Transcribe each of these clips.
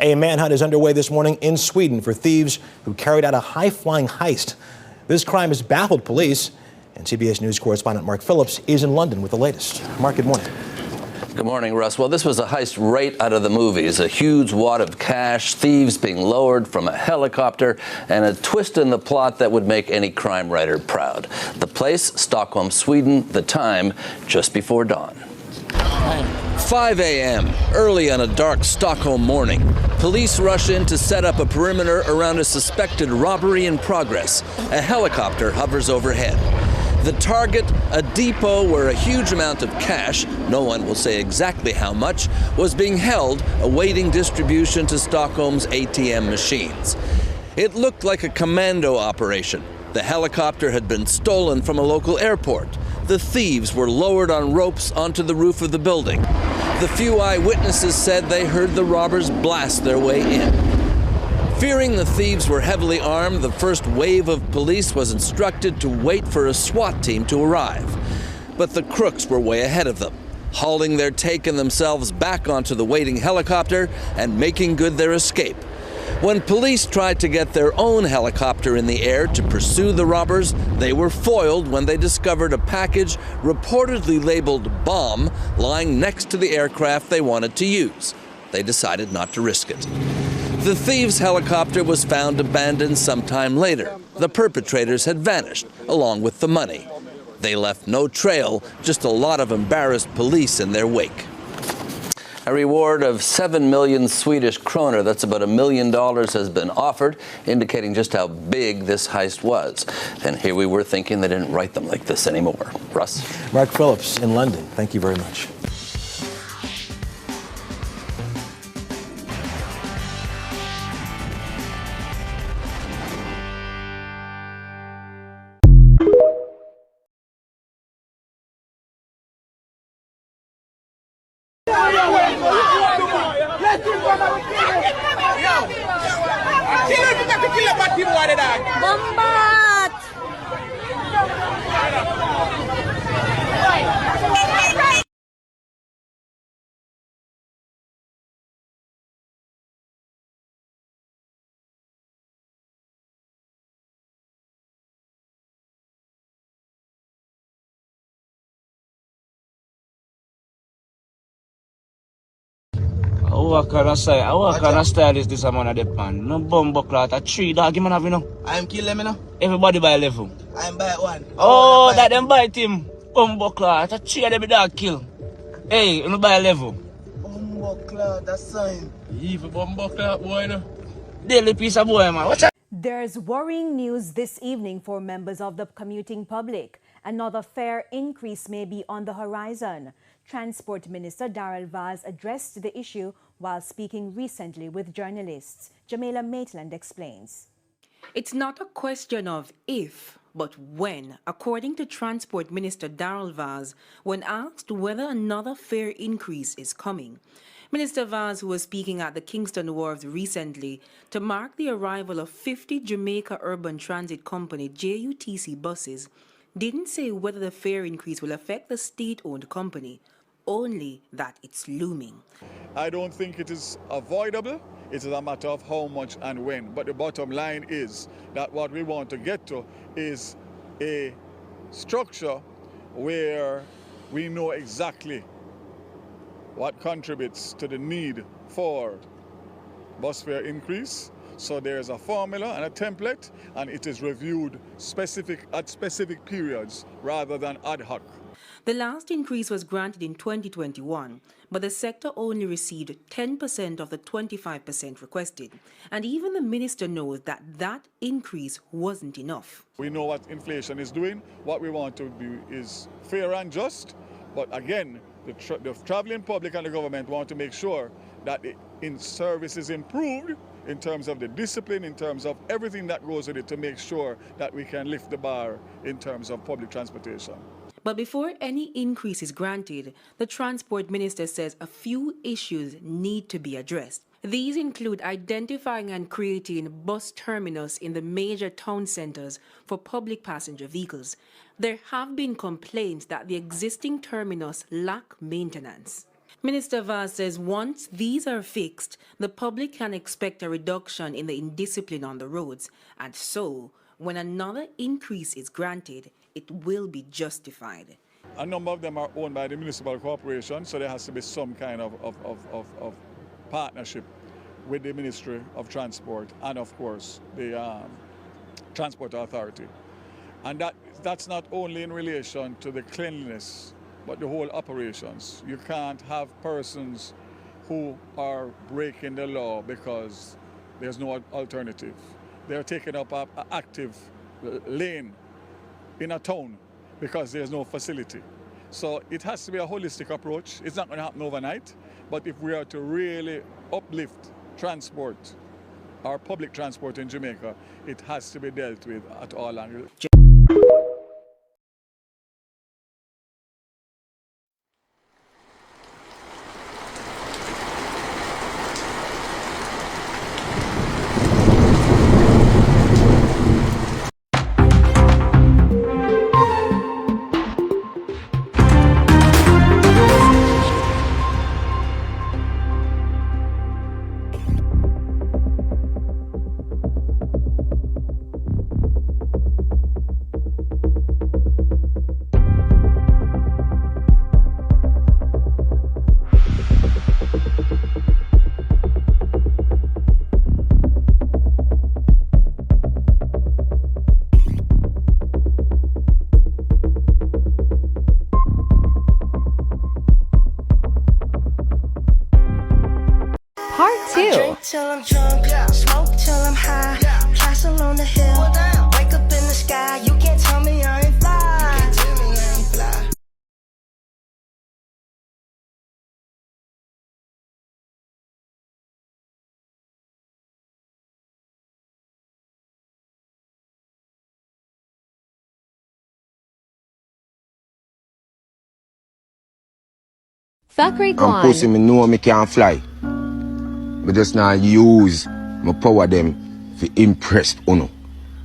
A manhunt is underway this morning in Sweden for thieves who carried out a high-flying heist. This crime has baffled police, and CBS News correspondent Mark Phillips is in London with the latest. Mark, good morning. Good morning, Russ. Well, this was a heist right out of the movies. A huge wad of cash, thieves being lowered from a helicopter, and a twist in the plot that would make any crime writer proud. The place, Stockholm, Sweden. The time, just before dawn. 5 a.m., early on a dark Stockholm morning. Police rush in to set up a perimeter around a suspected robbery in progress. A helicopter hovers overhead. The target, a depot where a huge amount of cash, no one will say exactly how much, was being held, awaiting distribution to Stockholm's ATM machines. It looked like a commando operation. The helicopter had been stolen from a local airport. The thieves were lowered on ropes onto the roof of the building. The few eyewitnesses said they heard the robbers blast their way in. Fearing the thieves were heavily armed, the first wave of police was instructed to wait for a SWAT team to arrive. But the crooks were way ahead of them, hauling their take and themselves back onto the waiting helicopter and making good their escape. When police tried to get their own helicopter in the air to pursue the robbers, they were foiled when they discovered a package reportedly labeled bomb lying next to the aircraft they wanted to use. They decided not to risk it. The thieves' helicopter was found abandoned sometime later. The perpetrators had vanished, along with the money. They left no trail, just a lot of embarrassed police in their wake. A reward of 7 million Swedish kroner, that's about $1 million, has been offered, indicating just how big this heist was. And here we were thinking they didn't write them like this anymore. Russ? Mark Phillips in London, thank you very much. What kind of style is this amount of the pan? No bumbo cloth, a tree dog, you man have, you know? I'm killing me, no? Everybody buy level. I'm buy one. Oh, that them bite him. Bumbo cloth, a tree that the dog kill. Hey, you buy level. Bumbo cloth, that's sign. Even bumbo cloth, boy, no? Daily piece of boy, man. Watch out. There's worrying news this evening for members of the commuting public. Another fare increase may be on the horizon. Transport Minister Darrell Vaz addressed the issue while speaking recently with journalists. Jamila Maitland explains. It's not a question of if, but when, according to Transport Minister Darrell Vaz, when asked whether another fare increase is coming. Minister Vaz, who was speaking at the Kingston Wharves recently to mark the arrival of 50 Jamaica Urban Transit Company JUTC buses, didn't say whether the fare increase will affect the state-owned company, only that it's looming. I don't think it is avoidable. It is a matter of how much and when. But the bottom line is that what we want to get to is a structure where we know exactly what contributes to the need for bus fare increase. So there's a formula and a template, and it is reviewed at specific periods rather than ad hoc. The last increase was granted in 2021, but the sector only received 10% of the 25% requested. And even the minister knows that that increase wasn't enough. We know what inflation is doing. What we want to do is fair and just. But again, the traveling public and the government want to make sure that the service is improved in terms of the discipline, in terms of everything that goes with it, to make sure that we can lift the bar in terms of public transportation. But before any increase is granted, the Transport Minister says a few issues need to be addressed. These include identifying and creating bus terminals in the major town centers for public passenger vehicles. There have been complaints that the existing terminals lack maintenance. Minister Vaz says once these are fixed, the public can expect a reduction in the indiscipline on the roads, and so, when another increase is granted, it will be justified. A number of them are owned by the municipal corporation, so there has to be some kind of partnership with the Ministry of Transport and, of course, the Transport Authority. And that's not only in relation to the cleanliness, but the whole operations. You can't have persons who are breaking the law because there's no alternative. They're taking up an active lane in a town because there's no facility. So it has to be a holistic approach. It's not going to happen overnight, but if we are to really uplift transport, our public transport in Jamaica, it has to be dealt with at all angles. Drink till I'm drunk, smoke till I'm high, castle on the hill, wake up in the sky, you can't tell me I ain't fly. And pussy, me know me can't fly. But just not use my power them to impress uno.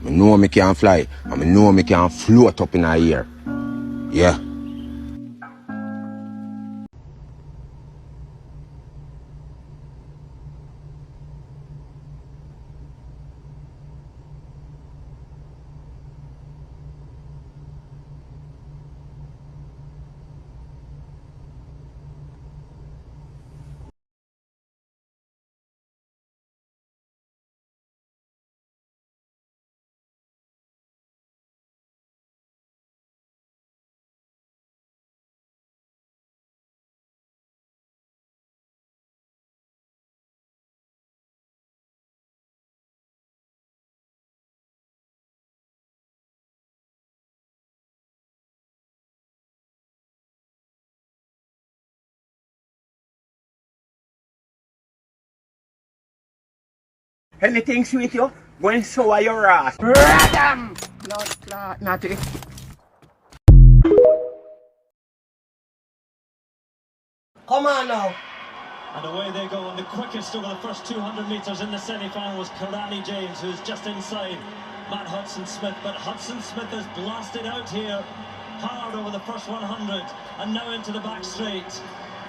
Me know me can't fly, and me know me can't float up in the air. Yeah. Anything sweet you? Go and sour your ass. Radam! Blood clot, naughty. Come on now. And away they go, and the quickest over the first 200 metres in the semi-final was Karani James, who's just inside Matt Hudson-Smith. But Hudson-Smith has blasted out here hard over the first 100 and now into the back straight.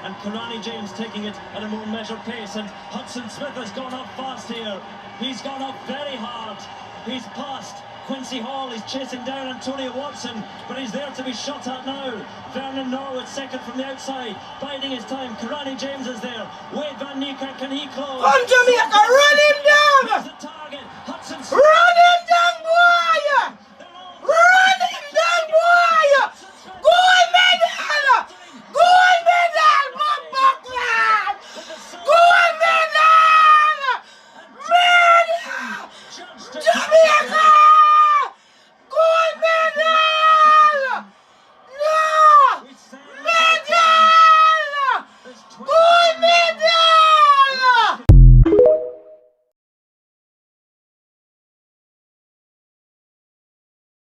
And Karani James taking it at a more measured pace, and Hudson-Smith has gone up fast here. He's gone up very hard. He's passed Quincy Hall, he's chasing down Antonio Watson, but he's there to be shot at now. Vernon Norwood second from the outside, biding his time. Karani James is there. Wade Van Niekerk, can he close? Come Jamaica,